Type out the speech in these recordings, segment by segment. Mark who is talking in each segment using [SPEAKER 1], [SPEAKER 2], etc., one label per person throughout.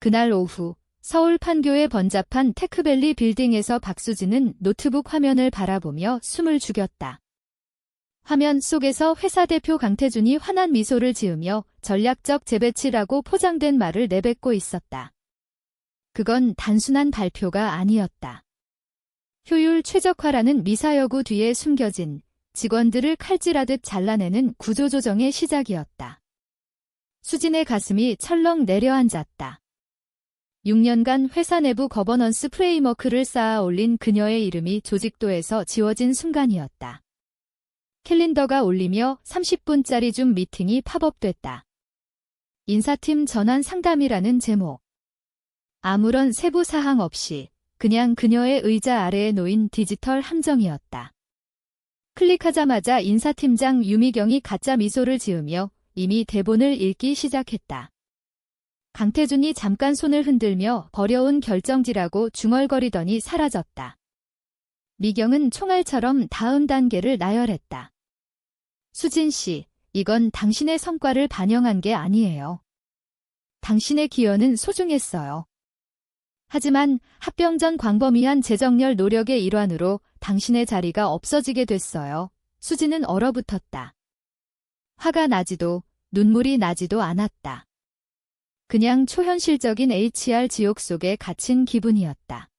[SPEAKER 1] 그날 오후 서울 판교의 번잡한 테크밸리 빌딩에서 박수진은 노트북 화면을 바라보며 숨을 죽였다. 화면 속에서 회사 대표 강태준이 환한 미소를 지으며 전략적 재배치라고 포장된 말을 내뱉고 있었다. 그건 단순한 발표가 아니었다. 효율 최적화라는 미사여구 뒤에 숨겨진 직원들을 칼질하듯 잘라내는 구조조정의 시작이었다. 수진의 가슴이 철렁 내려앉았다. 6년간 회사 내부 거버넌스 프레임워크를 쌓아 올린 그녀의 이름이 조직도에서 지워진 순간이었다. 캘린더가 울리며 30분짜리 줌 미팅이 팝업됐다. 인사팀 전환 상담이라는 제목. 아무런 세부 사항 없이 그냥 그녀의 의자 아래에 놓인 디지털 함정이었다. 클릭하자마자 인사팀장 유미경이 가짜 미소를 지으며 이미 대본을 읽기 시작했다. 강태준이 잠깐 손을 흔들며 버려온 결정지라고 중얼거리더니 사라졌다. 미경은 총알처럼 다음 단계를 나열했다. 수진 씨, 이건 당신의 성과를 반영한 게 아니에요. 당신의 기여는 소중했어요. 하지만 합병 전 광범위한 재정렬 노력의 일환으로 당신의 자리가 없어지게 됐어요. 수진은 얼어붙었다. 화가 나지도 눈물이 나지도 않았다. 그냥 초현실적인 HR 지옥 속에 갇힌 기분이었다.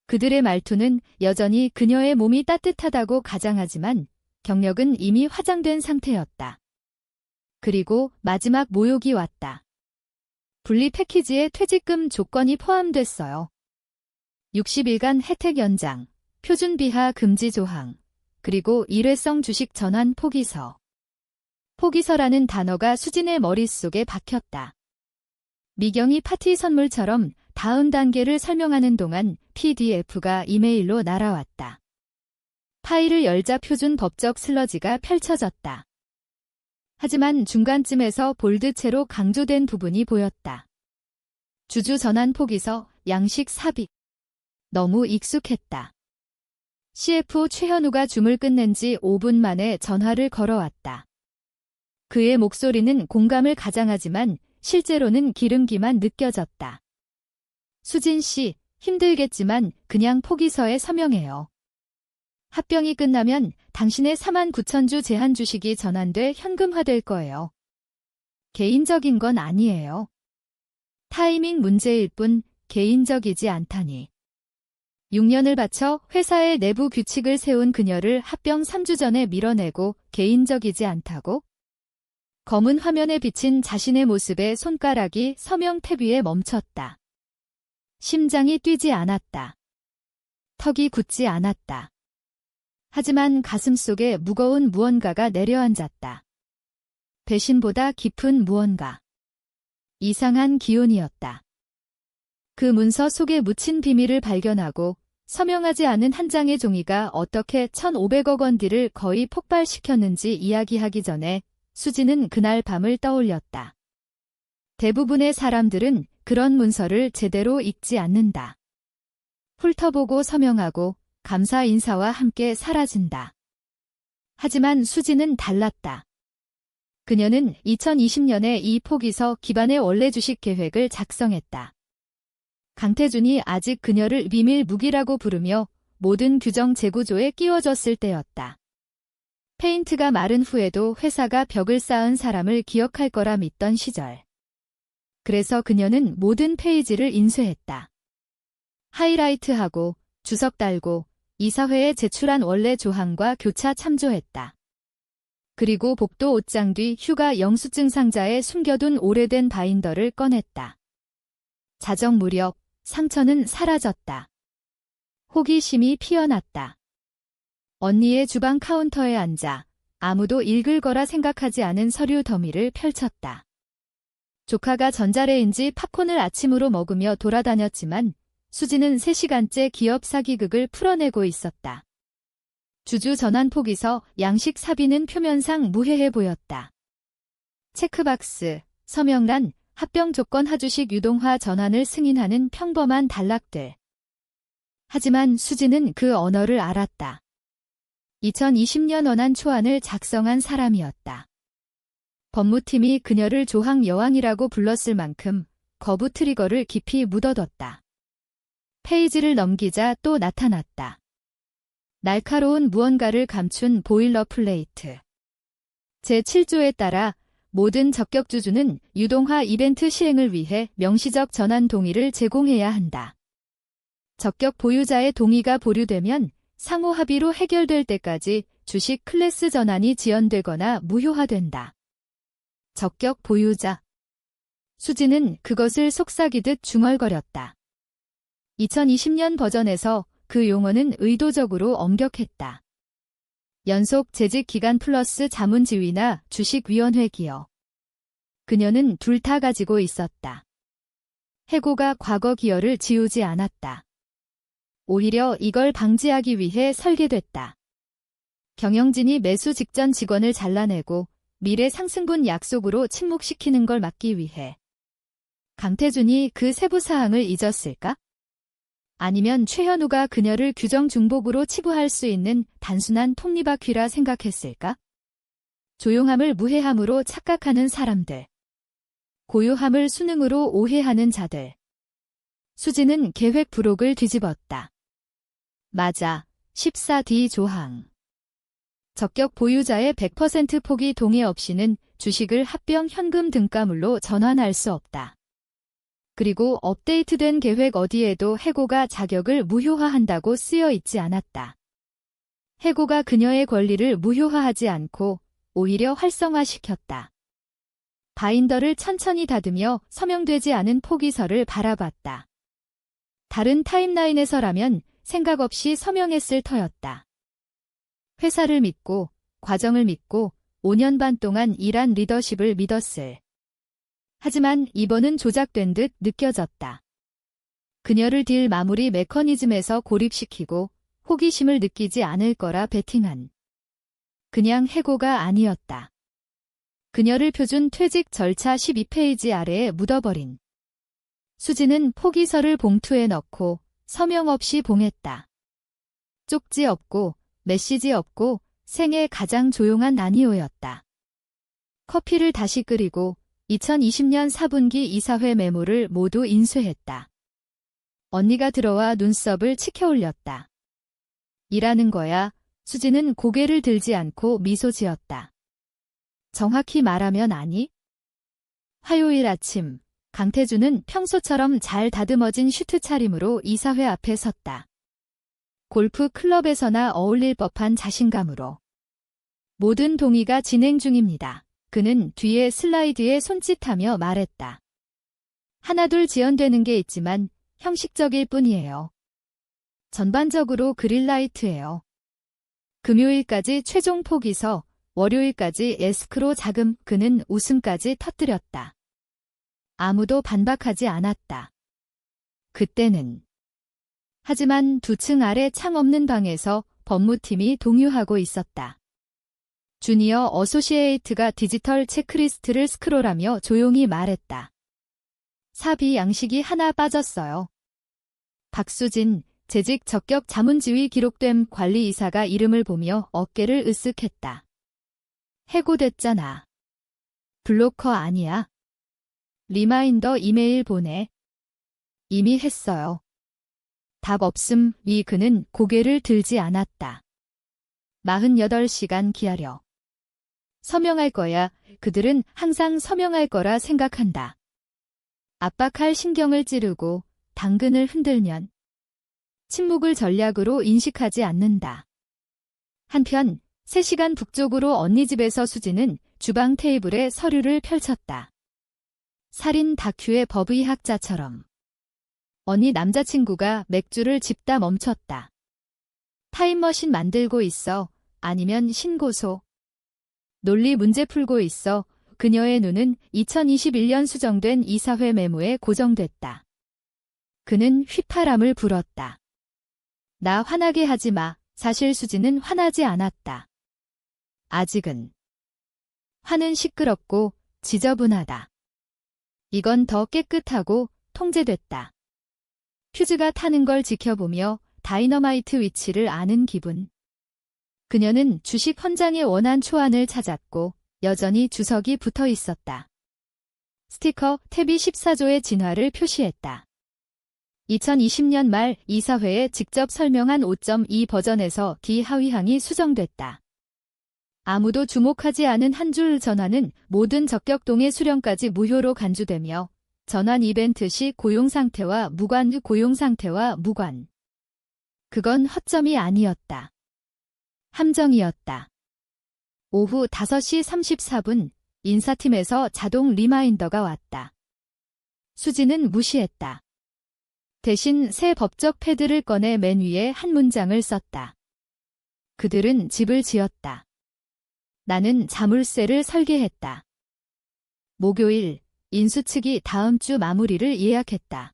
[SPEAKER 1] 그들의 말투는 여전히 그녀의 몸이 따뜻하다고 가장하지만 경력은 이미 화장된 상태였다. 그리고 마지막 모욕이 왔다. 분리 패키지에 퇴직금 조건이 포함됐어요. 60일간 혜택 연장, 표준 비하 금지 조항, 그리고 일회성 주식 전환 포기서. 포기서라는 단어가 수진의 머릿속에 박혔다. 미경이 파티 선물처럼 다음 단계를 설명하는 동안 PDF가 이메일로 날아왔다. 파일을 열자 표준 법적 슬러지가 펼쳐졌다. 하지만 중간쯤에서 볼드체로 강조된 부분이 보였다. 주주 전환 포기서, 양식 삽입. 너무 익숙했다. CFO 최현우가 줌을 끝낸 지 5분 만에 전화를 걸어왔다. 그의 목소리는 공감을 가장하지만 실제로는 기름기만 느껴졌다. 수진 씨, 힘들겠지만 그냥 포기서에 서명해요. 합병이 끝나면 당신의 49,000주 제한 주식이 전환돼 현금화될 거예요. 개인적인 건 아니에요. 타이밍 문제일 뿐 개인적이지 않다니. 6년을 바쳐 회사의 내부 규칙을 세운 그녀를 합병 3주 전에 밀어내고 개인적이지 않다고? 검은 화면에 비친 자신의 모습에 손가락이 서명 탭 위에 멈췄다. 심장이 뛰지 않았다. 턱이 굳지 않았다. 하지만 가슴속에 무거운 무언가가 내려앉았다. 배신보다 깊은 무언가. 이상한 기운이었다. 그 문서 속에 묻힌 비밀을 발견하고 서명하지 않은 한 장의 종이가 어떻게 1,500억 원 딜을 거의 폭발시켰는지 이야기하기 전에 수진은 그날 밤을 떠올렸다. 대부분의 사람들은 그런 문서를 제대로 읽지 않는다. 훑어보고 서명하고 감사 인사와 함께 사라진다. 하지만 수진은 달랐다. 그녀는 2020년에 이 포기서 기반의 원래 주식 계획을 작성했다. 강태준이 아직 그녀를 비밀 무기라고 부르며 모든 규정 재구조에 끼워줬을 때였다. 페인트가 마른 후에도 회사가 벽을 쌓은 사람을 기억할 거라 믿던 시절. 그래서 그녀는 모든 페이지를 인쇄했다. 하이라이트하고 주석 달고 이사회에 제출한 원래 조항과 교차 참조했다. 그리고 복도 옷장 뒤 휴가 영수증 상자에 숨겨둔 오래된 바인더를 꺼냈다. 자정 무렵 상처는 사라졌다. 호기심이 피어났다. 언니의 주방 카운터에 앉아 아무도 읽을 거라 생각하지 않은 서류 더미를 펼쳤다. 조카가 전자레인지 팝콘을 아침으로 먹으며 돌아다녔지만 수지는 3시간째 기업 사기극을 풀어내고 있었다. 주주 전환 포기서, 양식 삽입은 표면상 무해해 보였다. 체크박스, 서명란, 합병 조건 하주식 유동화 전환을 승인하는 평범한 단락들. 하지만 수지는 그 언어를 알았다. 2020년 원안 초안을 작성한 사람이었다. 법무팀이 그녀를 조항 여왕이라고 불렀을 만큼 거부 트리거를 깊이 묻어뒀다. 페이지를 넘기자 또 나타났다. 날카로운 무언가를 감춘 보일러 플레이트. 제7조에 따라 모든 적격주주는 유동화 이벤트 시행을 위해 명시적 전환 동의를 제공해야 한다. 적격 보유자의 동의가 보류되면 상호 합의로 해결될 때까지 주식 클래스 전환이 지연되거나 무효화된다. 적격 보유자. 수지는 그것을 속삭이듯 중얼거렸다. 2020년 버전에서 그 용어는 의도적으로 엄격했다. 연속 재직 기간 플러스 자문지위나 주식위원회 기여. 그녀는 둘 다 가지고 있었다. 해고가 과거 기여를 지우지 않았다. 오히려 이걸 방지하기 위해 설계됐다. 경영진이 매수 직전 직원을 잘라내고 미래 상승분 약속으로 침묵시키는 걸 막기 위해. 강태준이 그 세부 사항을 잊었을까? 아니면 최현우가 그녀를 규정 중복으로 치부할 수 있는 단순한 톱니바퀴라 생각했을까? 조용함을 무해함으로 착각하는 사람들. 고요함을 수능으로 오해하는 자들. 수지는 계획 부록을 뒤집었다. 맞아. 14D 조항. 적격 보유자의 100% 포기 동의 없이는 주식을 합병 현금 등가물로 전환할 수 없다. 그리고 업데이트된 계획 어디에도 해고가 자격을 무효화한다고 쓰여 있지 않았다. 해고가 그녀의 권리를 무효화하지 않고 오히려 활성화시켰다. 바인더를 천천히 다듬며 서명되지 않은 포기서를 바라봤다. 다른 타임라인에서라면 생각 없이 서명했을 터였다. 회사를 믿고, 과정을 믿고 5년 반 동안 일한 리더십을 믿었을. 하지만 이번은 조작된 듯 느껴졌다. 그녀를 딜 마무리 메커니즘에서 고립시키고 호기심을 느끼지 않을 거라 베팅한. 그냥 해고가 아니었다. 그녀를 표준 퇴직 절차 12페이지 아래에 묻어버린. 수지는 포기서를 봉투에 넣고 서명 없이 봉했다. 쪽지 없고 메시지 없고 생애 가장 조용한 난이오였다. 커피를 다시 끓이고 2020년 4분기 이사회 메모를 모두 인쇄했다. 언니가 들어와 눈썹을 치켜올렸다. 일하는 거야. 수지는 고개를 들지 않고 미소 지었다. 정확히 말하면 아니? 화요일 아침, 강태준은 평소처럼 잘 다듬어진 슈트 차림으로 이사회 앞에 섰다. 골프 클럽에서나 어울릴 법한 자신감으로. 모든 동의가 진행 중입니다. 그는 뒤에 슬라이드에 손짓하며 말했다. 하나둘 지연되는 게 있지만 형식적일 뿐이에요. 전반적으로 그린라이트예요. 금요일까지 최종 포기서, 월요일까지 에스크로 자금. 그는 웃음까지 터뜨렸다. 아무도 반박하지 않았다. 그때는. 하지만 2층 아래 창 없는 방에서 법무팀이 동요하고 있었다. 주니어 어소시에이트가 디지털 체크리스트를 스크롤하며 조용히 말했다. 사비 양식이 하나 빠졌어요. 박수진, 재직 적격 자문지위 기록됨. 관리이사가 이름을 보며 어깨를 으쓱했다. 해고됐잖아. 블로커 아니야. 리마인더 이메일 보내. 이미 했어요. 답 없음. 위. 그는 고개를 들지 않았다. 48시간 기다려. 서명할 거야. 그들은 항상 서명할 거라 생각한다. 압박할 신경을 찌르고 당근을 흔들면 침묵을 전략으로 인식하지 않는다. 한편 3시간 북쪽으로 언니 집에서 수지는 주방 테이블에 서류를 펼쳤다. 살인 다큐의 법의학자처럼. 언니 남자친구가 맥주를 집다 멈췄다. 타임머신 만들고 있어. 아니면 신고소. 논리 문제 풀고 있어. 그녀의 눈은 2021년 수정된 이사회 메모에 고정됐다. 그는 휘파람을 불었다. 나 화나게 하지 마. 사실 수지는 화나지 않았다. 아직은. 화는 시끄럽고 지저분하다. 이건 더 깨끗하고 통제됐다. 퓨즈가 타는 걸 지켜보며 다이너마이트 위치를 아는 기분. 그녀는 주식 헌장의 원한 초안을 찾았고 여전히 주석이 붙어 있었다. 스티커 탭이 14조의 진화를 표시했다. 2020년 말 이사회에 직접 설명한 5.2 버전에서 D 하위항이 수정됐다. 아무도 주목하지 않은 한 줄 전환은 모든 적격동의 수령까지 무효로 간주되며 전환 이벤트 시 고용 상태와 무관. 그건 허점이 아니었다. 함정이었다. 오후 5시 34분 인사팀에서 자동 리마인더가 왔다. 수지는 무시했다. 대신 새 법적 패드를 꺼내 맨 위에 한 문장을 썼다. 그들은 집을 지었다. 나는 자물쇠를 설계했다. 목요일, 인수 측이 다음 주 마무리를 예약했다.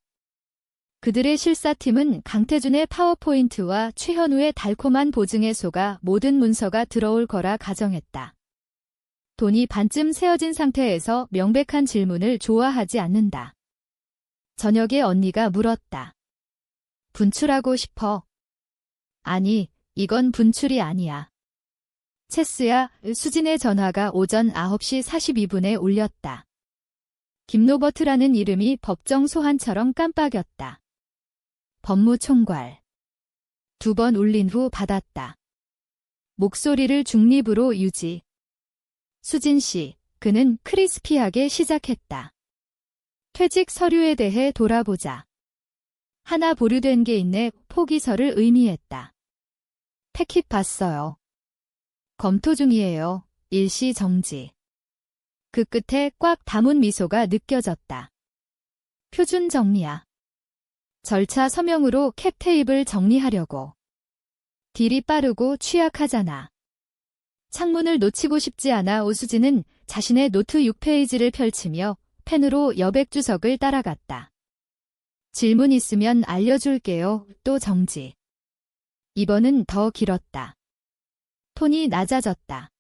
[SPEAKER 1] 그들의 실사팀은 강태준의 파워포인트와 최현우의 달콤한 보증에 속아 모든 문서가 들어올 거라 가정했다. 돈이 반쯤 세어진 상태에서 명백한 질문을 좋아하지 않는다. 저녁에 언니가 물었다. 분출하고 싶어? 아니, 이건 분출이 아니야. 체스야. 수진의 전화가 오전 9시 42분에 울렸다. 김로버트라는 이름이 법정 소환처럼 깜빡였다. 법무총괄. 2번 울린 후 받았다. 목소리를 중립으로 유지. 수진 씨, 그는 크리스피하게 시작했다. 퇴직 서류에 대해 돌아보자. 하나 보류된 게 있네. 포기서를 의미했다. 패킷 봤어요. 검토 중이에요. 일시 정지. 그 끝에 꽉 담은 미소가 느껴졌다. 표준 정리야. 절차 서명으로 캡 테이블 정리하려고. 딜이 빠르고 취약하잖아. 창문을 놓치고 싶지 않아. 오수진은 자신의 노트 6페이지를 펼치며 펜으로 여백 주석을 따라갔다. 질문 있으면 알려줄게요. 또 정지. 이번은 더 길었다. 톤이 낮아졌다.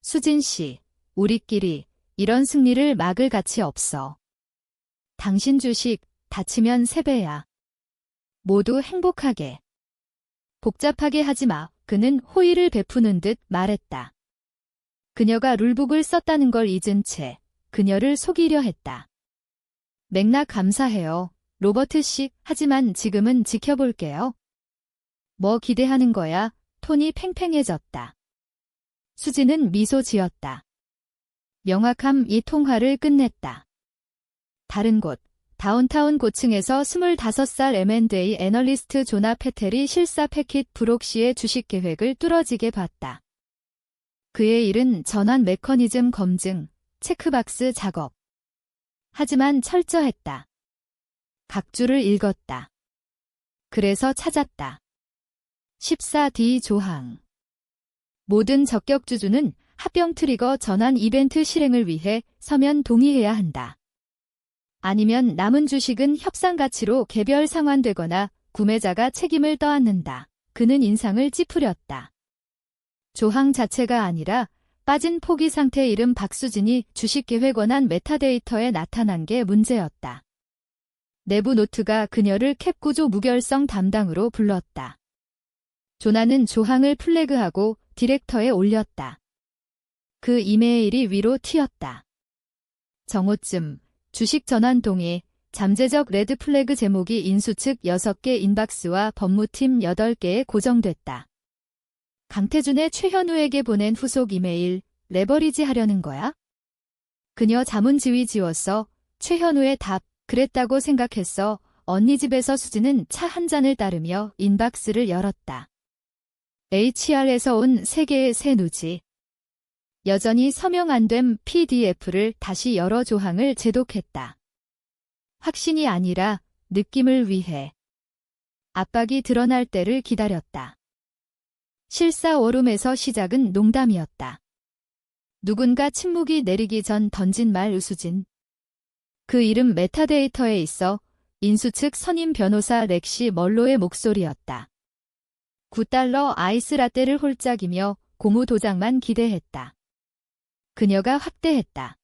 [SPEAKER 1] 수진 씨, 우리끼리 이런 승리를 막을 가치 없어. 당신 주식 다치면 3배야. 모두 행복하게. 복잡하게 하지 마. 그는 호의를 베푸는 듯 말했다. 그녀가 룰북을 썼다는 걸 잊은 채 그녀를 속이려 했다. 맥락 감사해요. 로버트 씨, 하지만 지금은 지켜볼게요. 뭐 기대하는 거야? 톤이 팽팽해졌다. 수지는 미소 지었다. 명확함. 이 통화를 끝냈다. 다른 곳, 다운타운 고층에서 25살 M&A 애널리스트 조나 페텔이 실사 패킷 브록시의 주식 계획을 뚫어지게 봤다. 그의 일은 전환 메커니즘 검증, 체크박스 작업. 하지만 철저했다. 각주를 읽었다. 그래서 찾았다. 14D 조항. 모든 적격주주는 합병 트리거 전환 이벤트 실행을 위해 서면 동의해야 한다. 아니면 남은 주식은 협상 가치로 개별 상환되거나 구매자가 책임을 떠안는다. 그는 인상을 찌푸렸다. 조항 자체가 아니라 빠진 포기 상태 이름 박수진이 주식 계획 원한 메타데이터에 나타난 게 문제였다. 내부 노트가 그녀를 캡 구조 무결성 담당으로 불렀다. 조나는 조항을 플래그하고 디렉터에 올렸다. 그 이메일이 위로 튀었다. 정오쯤 주식 전환 동의, 잠재적 레드 플래그 제목이 인수 측 6개 인박스와 법무팀 8개에 고정됐다. 강태준의 최현우에게 보낸 후속 이메일, 레버리지 하려는 거야? 그녀 자문지휘 지웠어. 최현우의 답, 그랬다고 생각했어. 언니 집에서 수지는 차 한 잔을 따르며 인박스를 열었다. HR에서 온 3개의 새 누지. 여전히 서명 안 된 PDF를 다시 여러 조항을 제독했다. 확신이 아니라 느낌을 위해. 압박이 드러날 때를 기다렸다. 실사 워룸에서 시작은 농담이었다. 누군가 침묵이 내리기 전 던진 말. 우수진. 그 이름 메타데이터에 있어. 인수 측 선임 변호사 렉시 멀로의 목소리였다. $9 아이스 라떼를 홀짝이며 고무 도장만 기대했다. 그녀가 확대했다.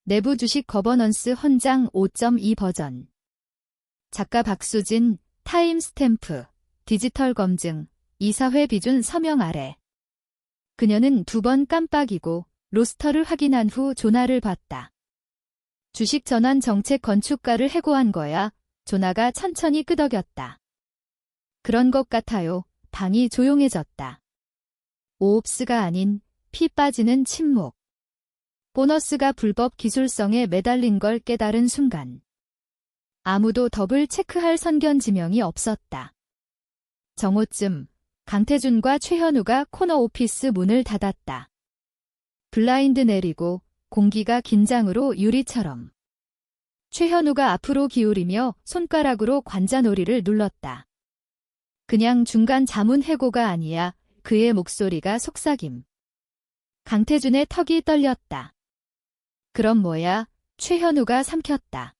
[SPEAKER 1] 내부 주식 거버넌스 헌장 5.2 버전. 작가 박수진, 타임 스탬프, 디지털 검증, 이사회 비준 서명 아래. 그녀는 2번 깜빡이고 로스터를 확인한 후 조나를 봤다. 주식 전환 정책 건축가를 해고한 거야. 조나가 천천히 끄덕였다. 그런 것 같아요. 방이 조용해졌다. 오옵스가 아닌 피 빠지는 침묵. 보너스가 불법 기술성에 매달린 걸 깨달은 순간. 아무도 더블 체크할 선견 지명이 없었다. 정오쯤 강태준과 최현우가 코너 오피스 문을 닫았다. 블라인드 내리고 공기가 긴장으로 유리처럼. 최현우가 앞으로 기울이며 손가락으로 관자놀이를 눌렀다. 그냥 중간 자문 해고가 아니야. 그의 목소리가 속삭임. 강태준의 턱이 떨렸다. 그럼 뭐야? 최현우가 삼켰다.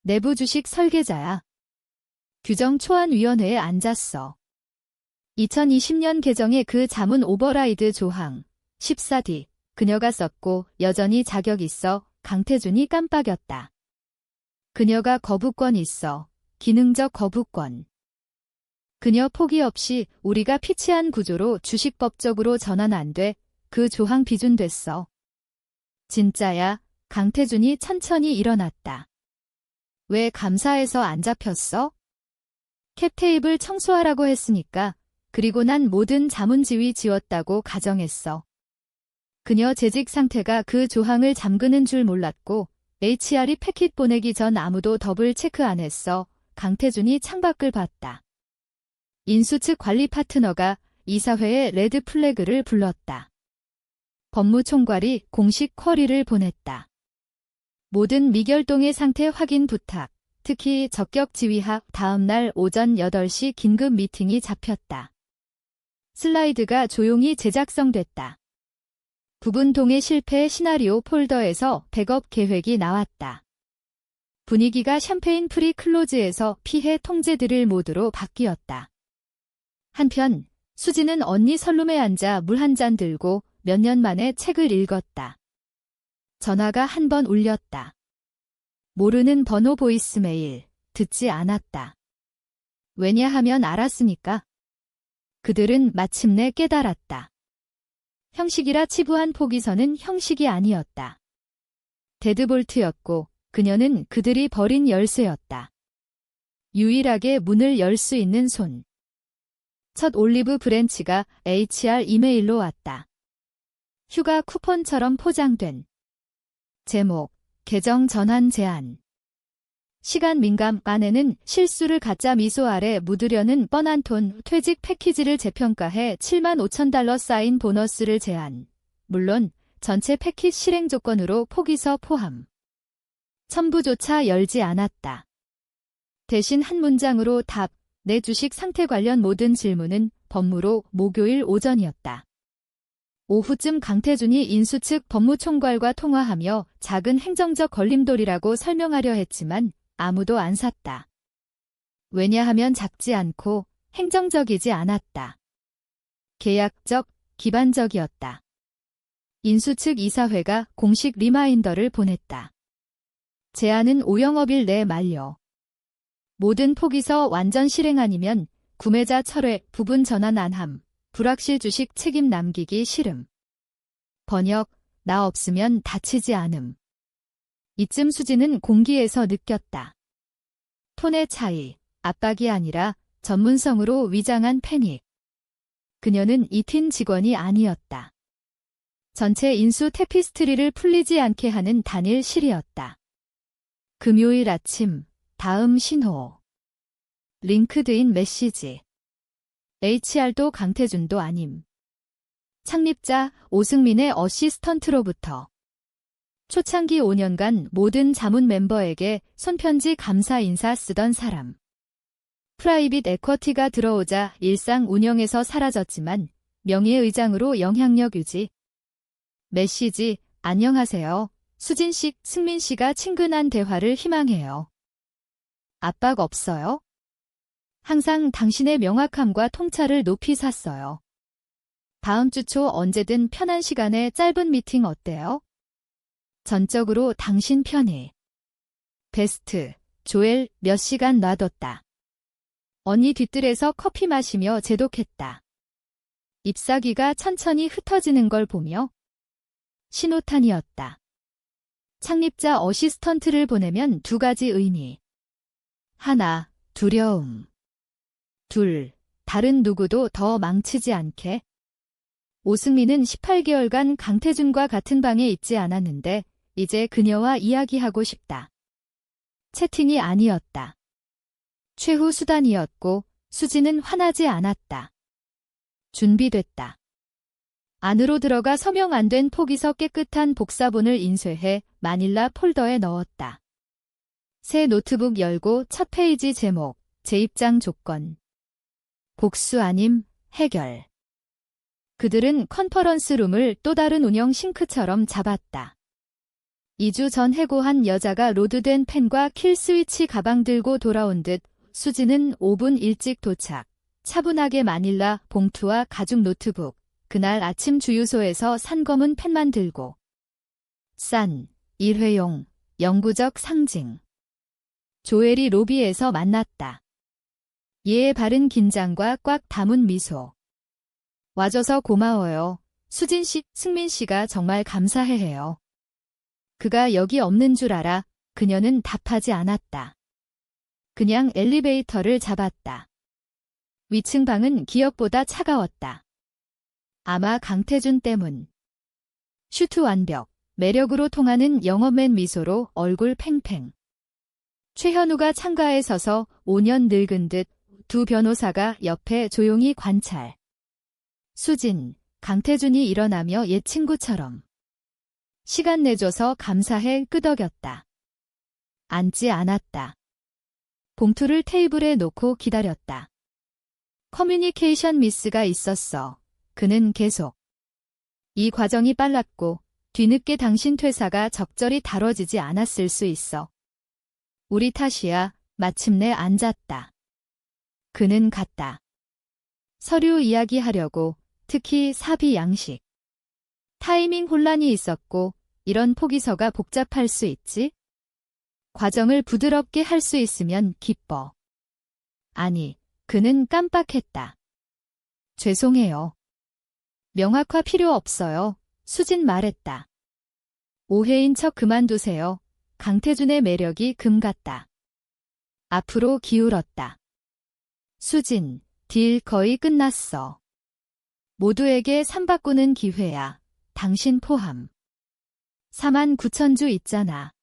[SPEAKER 1] 내부 주식 설계자야. 규정초안위원회에 앉았어. 2020년 개정의 그 자문 오버라이드 조항 14D 그녀가 썼고 여전히 자격 있어. 강태준이 깜빡였다. 그녀가 거부권 있어. 기능적 거부권. 그녀 포기 없이 우리가 피치한 구조로 주식법적으로 전환 안 돼. 그 조항 비준됐어. 진짜야. 강태준이 천천히 일어났다. 왜 감사해서 안 잡혔어? 캡테이블 청소하라고 했으니까. 그리고 난 모든 자문지위 지웠다고 가정했어. 그녀 재직 상태가 그 조항을 잠그는 줄 몰랐고 HR이 패킷 보내기 전 아무도 더블 체크 안 했어. 강태준이 창밖을 봤다. 인수 측 관리 파트너가 이사회에 레드 플래그를 불렀다. 법무총괄이 공식 쿼리를 보냈다. 모든 미결동의 상태 확인 부탁, 특히 적격 지휘학 다음 날 오전 8시 긴급 미팅이 잡혔다. 슬라이드가 조용히 제작성됐다. 부분 동의 실패 시나리오 폴더에서 백업 계획이 나왔다. 분위기가 샴페인 프리 클로즈에서 피해 통제 드릴 모드로 바뀌었다. 한편 수지는 언니 선룸에 앉아 물 한 잔 들고 몇 년 만에 책을 읽었다. 전화가 한 번 울렸다. 모르는 번호 보이스메일, 듣지 않았다. 왜냐하면 알았으니까. 그들은 마침내 깨달았다. 형식이라 치부한 포기서는 형식이 아니었다. 데드볼트였고 그녀는 그들이 버린 열쇠였다. 유일하게 문을 열 수 있는 손. 첫 올리브 브랜치가 HR 이메일로 왔다. 휴가 쿠폰처럼 포장된. 제목, 계정 전환 제한. 시간 민감 안에는 실수를 가짜 미소 아래 묻으려는 뻔한 톤, 퇴직 패키지를 재평가해 75,000달러 쌓인 보너스를 제한. 물론 전체 패킷 실행 조건으로 포기서 포함. 첨부조차 열지 않았다. 대신 한 문장으로 답, 내 주식 상태 관련 모든 질문은 법무로 목요일 오전이었다. 오후쯤 강태준이 인수 측 법무총괄과 통화하며 작은 행정적 걸림돌이라고 설명하려 했지만 아무도 안 샀다. 왜냐하면 작지 않고 행정적이지 않았다. 계약적, 기반적이었다. 인수 측 이사회가 공식 리마인더를 보냈다. 제안은 오영업일 내에 만료. 모든 포기서 완전 실행 아니면 구매자 철회, 부분 전환 안함, 불확실 주식 책임 남기기 싫음. 번역, 나 없으면 다치지 않음. 이쯤 수지는 공기에서 느꼈다. 톤의 차이, 압박이 아니라 전문성으로 위장한 패닉. 그녀는 이 팀 직원이 아니었다. 전체 인수 테피스트리를 풀리지 않게 하는 단일 실이었다. 금요일 아침, 다음 신호. 링크드인 메시지. HR도 강태준도 아님. 창립자 오승민의 어시스턴트로부터. 초창기 5년간 모든 자문 멤버에게 손편지 감사 인사 쓰던 사람. 프라이빗 에쿼티가 들어오자 일상 운영에서 사라졌지만 명예의장으로 영향력 유지. 메시지, 안녕하세요. 수진 씨, 승민 씨가 친근한 대화를 희망해요. 압박 없어요? 항상 당신의 명확함과 통찰을 높이 샀어요. 다음 주 초 언제든 편한 시간에 짧은 미팅 어때요? 전적으로 당신 편이. 베스트, 조엘 몇 시간 놔뒀다. 언니 뒤뜰에서 커피 마시며 제독했다. 잎사귀가 천천히 흩어지는 걸 보며 신호탄이었다. 창립자 어시스턴트를 보내면 두 가지 의미. 하나, 두려움. 둘, 다른 누구도 더 망치지 않게. 오승민은 18개월간 강태준과 같은 방에 있지 않았는데 이제 그녀와 이야기하고 싶다. 채팅이 아니었다. 최후 수단이었고 수지는 화나지 않았다. 준비됐다. 안으로 들어가 서명 안 된 포기서 깨끗한 복사본을 인쇄해 마닐라 폴더에 넣었다. 새 노트북 열고 첫 페이지 제목, 재입장 조건. 복수 아님 해결. 그들은 컨퍼런스룸을 또 다른 운영 싱크처럼 잡았다. 2주 전 해고한 여자가 로드된 펜과 킬스위치 가방 들고 돌아온 듯 수지는 5분 일찍 도착. 차분하게 마닐라 봉투와 가죽 노트북, 그날 아침 주유소에서 산 검은 펜만 들고. 싼, 일회용, 영구적 상징. 조엘이 로비에서 만났다. 예의 바른 긴장과 꽉 담은 미소. 와줘서 고마워요. 수진 씨, 승민 씨가 정말 감사해해요. 그가 여기 없는 줄 알아. 그녀는 답하지 않았다. 그냥 엘리베이터를 잡았다. 위층 방은 기억보다 차가웠다. 아마 강태준 때문. 슈트 완벽, 매력으로 통하는 영업맨 미소로 얼굴 팽팽. 최현우가 창가에 서서 5년 늙은 듯 두 변호사가 옆에 조용히 관찰. 수진, 강태준이 일어나며 옛 친구처럼. 시간 내줘서 감사해 끄덕였다. 앉지 않았다. 봉투를 테이블에 놓고 기다렸다. 커뮤니케이션 미스가 있었어. 그는 계속. 이 과정이 빨랐고 뒤늦게 당신 퇴사가 적절히 다뤄지지 않았을 수 있어. 우리 탓이야. 마침내 앉았다. 그는 갔다. 서류 이야기하려고, 특히 사비 양식. 타이밍 혼란이 있었고 이런 포기서가 복잡할 수 있지? 과정을 부드럽게 할 수 있으면 기뻐. 아니, 그는 깜빡했다. 죄송해요. 명확화 필요 없어요. 수진 말했다. 오해인 척 그만두세요. 강태준의 매력이 금 같다. 앞으로 기울었다. 수진, 딜 거의 끝났어. 모두에게 상 바꾸는 기회야. 당신 포함. 49,000주 있잖아.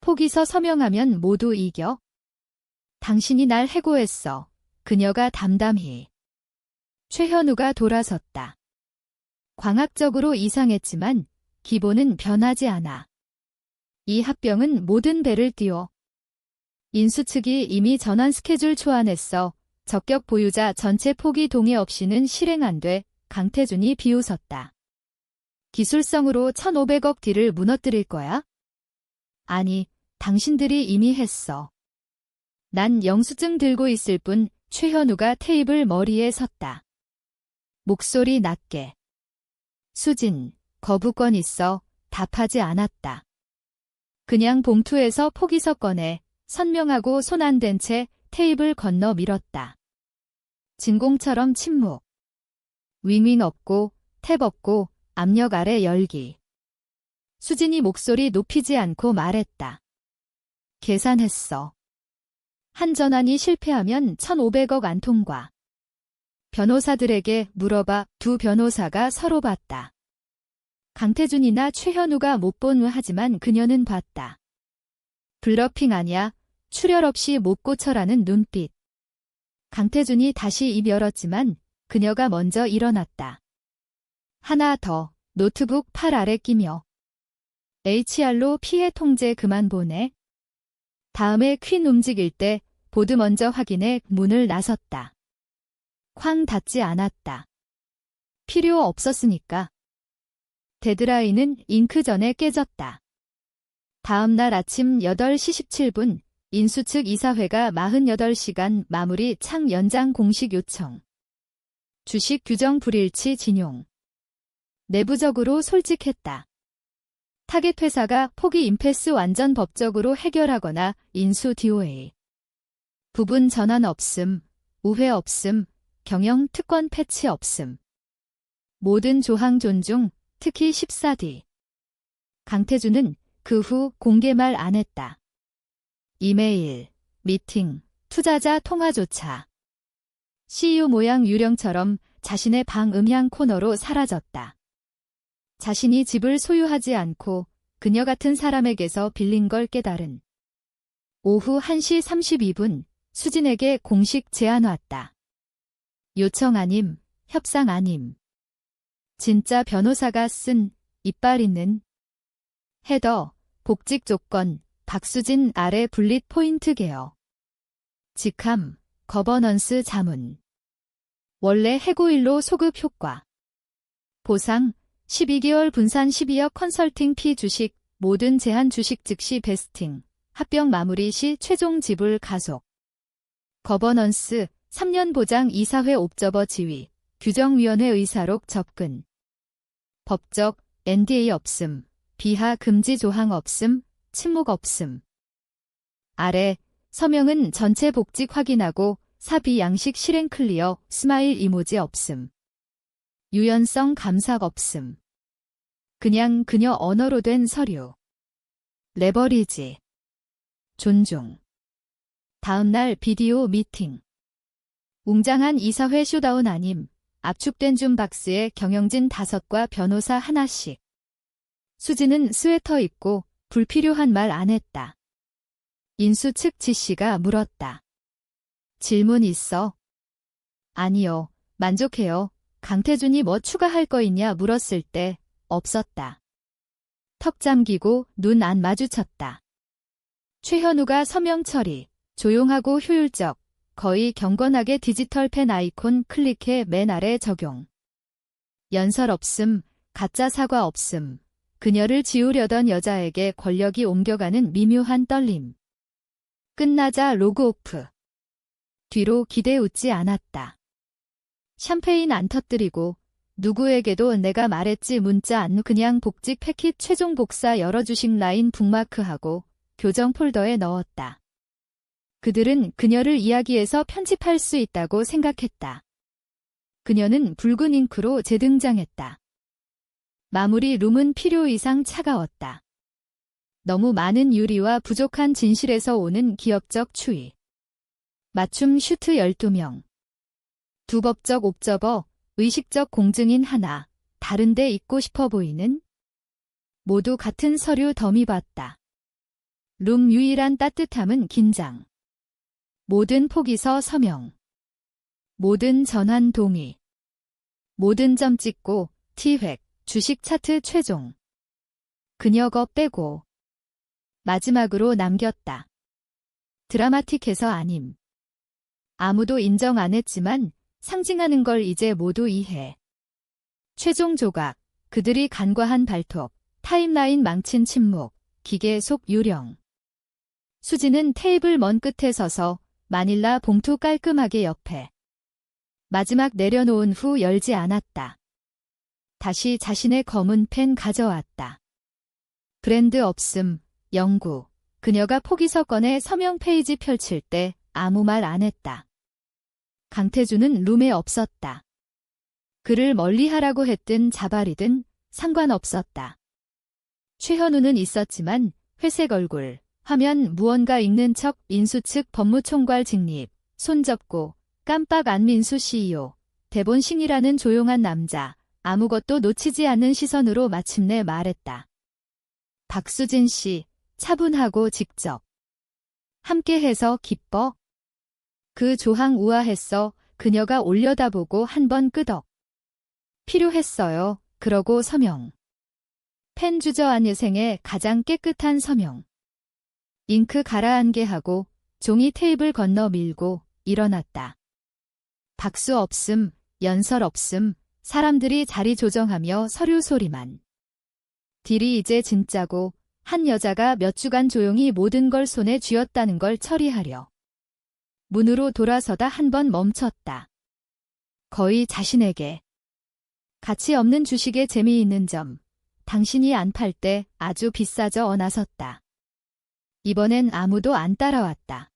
[SPEAKER 1] 포기서 서명하면 모두 이겨? 당신이 날 해고했어. 그녀가 담담히. 최현우가 돌아섰다. 광학적으로 이상했지만 기본은 변하지 않아. 이 합병은 모든 배를 띄워. 인수 측이 이미 전환 스케줄 초안했어. 적격 보유자 전체 포기 동의 없이는 실행 안 돼. 강태준이 비웃었다. 기술성으로 1,500억 딜을 무너뜨릴 거야? 아니, 당신들이 이미 했어. 난 영수증 들고 있을 뿐. 최현우가 테이블 머리에 섰다. 목소리 낮게. 수진, 거부권 있어. 답하지 않았다. 그냥 봉투에서 포기서 꺼내 선명하고 손 안 댄 채 테이블 건너 밀었다. 진공처럼 침묵. 윙윙 없고 탭 없고 압력 아래 열기. 수진이 목소리 높이지 않고 말했다. 계산했어. 한 전환이 실패하면 1,500억 안 통과. 변호사들에게 물어봐. 두 변호사가 서로 봤다. 강태준이나 최현우가 못 본 하지만 그녀는 봤다. 블러핑 아냐. 출혈 없이 못 고쳐라는 눈빛. 강태준이 다시 입 열었지만 그녀가 먼저 일어났다. 하나 더. 노트북 팔 아래 끼며. HR로 피해 통제 그만 보내. 다음에 퀸 움직일 때 보드 먼저 확인해 문을 나섰다. 쾅 닫지 않았다. 필요 없었으니까. 데드라인은 잉크 전에 깨졌다. 다음 날 아침 8시 17분 인수 측 이사회가 48시간 마무리 창 연장 공식 요청. 주식 규정 불일치 진용. 내부적으로 솔직했다. 타겟 회사가 포기 임패스 완전 법적으로 해결하거나 인수 DOA. 부분 전환 없음, 우회 없음, 경영 특권 패치 없음. 모든 조항 존중, 특히 14D. 강태준은 그 후 공개 말 안 했다. 이메일, 미팅, 투자자 통화조차. CEO 모양 유령처럼 자신의 방 음향 코너로 사라졌다. 자신이 집을 소유하지 않고 그녀 같은 사람에게서 빌린 걸 깨달은 오후 1시 32분 수진에게 공식 제안 왔다. 요청 아님, 협상 아님. 진짜 변호사가 쓴 이빨 있는 헤더, 복직 조건, 박수진 아래 분릿 포인트 개요. 직함, 거버넌스 자문. 원래 해고일로 소급 효과. 보상, 12개월 분산 12억 컨설팅 피 주식, 모든 제한 주식 즉시 베스팅, 합병 마무리 시 최종 지불 가속. 거버넌스, 3년 보장 이사회 옵저버 지위, 규정위원회 의사록 접근. 법적, NDA 없음, 비하 금지 조항 없음, 침묵 없음. 아래, 서명은 전체 복직 확인하고 사비 양식 실행 클리어, 스마일 이모지 없음. 유연성 감삭 없음. 그냥 그녀 언어로 된 서류. 레버리지. 존중. 다음날 비디오 미팅. 웅장한 이사회 쇼다운 아님, 압축된 줌박스에 경영진 5과 변호사 하나씩. 수지는 스웨터 입고 불필요한 말 안 했다. 인수 측 지씨가 물었다. 질문 있어? 아니요, 만족해요. 강태준이 뭐 추가할 거 있냐 물었을 때 없었다. 턱 잠기고 눈 안 마주쳤다. 최현우가 서명 처리, 조용하고 효율적, 거의 경건하게 디지털 펜 아이콘 클릭해 맨 아래 적용. 연설 없음, 가짜 사과 없음, 그녀를 지우려던 여자에게 권력이 옮겨가는 미묘한 떨림. 끝나자 로그 오프. 뒤로 기대 웃지 않았다. 샴페인 안 터뜨리고 누구에게도 내가 말했지 문자 안 그냥 복직 패킷 최종 복사 여러 주식 라인 북마크하고 교정 폴더에 넣었다. 그들은 그녀를 이야기해서 편집할 수 있다고 생각했다. 그녀는 붉은 잉크로 재등장했다. 마무리 룸은 필요 이상 차가웠다. 너무 많은 유리와 부족한 진실에서 오는 기업적 추위. 맞춤 슈트 12명. 두 법적 옵저버, 의식적 공증인 하나, 다른데 있고 싶어 보이는? 모두 같은 서류 더미 봤다. 룸 유일한 따뜻함은 긴장. 모든 포기서 서명. 모든 전환 동의. 모든 점 찍고 T획, 주식 차트 최종. 그녀 거 빼고. 마지막으로 남겼다. 드라마틱해서 아님. 아무도 인정 안 했지만 상징하는 걸 이제 모두 이해. 최종 조각, 그들이 간과한 발톱, 타임라인 망친 침묵, 기계 속 유령. 수지는 테이블 먼 끝에 서서 마닐라 봉투 깔끔하게 옆에. 마지막 내려놓은 후 열지 않았다. 다시 자신의 검은 펜 가져왔다. 브랜드 없음, 영구. 그녀가 포기서 꺼내 서명 페이지 펼칠 때 아무 말 안 했다. 강태준은 룸에 없었다. 그를 멀리하라고 했든 자발이든 상관없었다. 최현우는 있었지만 회색 얼굴, 화면 무언가 읽는 척 인수 측 법무총괄 직립, 손잡고 깜빡 안민수 CEO, 대본 신이라는 조용한 남자, 아무것도 놓치지 않는 시선으로 마침내 말했다. 박수진 씨, 차분하고 직접. 함께해서 기뻐? 그 조항 우아했어. 그녀가 올려다보고 한 번 끄덕. 필요했어요. 그러고 서명. 펜 주저앉은 생에 가장 깨끗한 서명. 잉크 가라앉게 하고 종이 테이블 건너 밀고 일어났다. 박수 없음, 연설 없음, 사람들이 자리 조정하며 서류 소리만. 딜이 이제 진짜고 한 여자가 몇 주간 조용히 모든 걸 손에 쥐었다는 걸 처리하려. 문으로 돌아서다 한 번 멈췄다. 거의 자신에게. 가치 없는 주식에 재미있는 점. 당신이 안 팔 때 아주 비싸져 나섰다. 이번엔 아무도 안 따라왔다.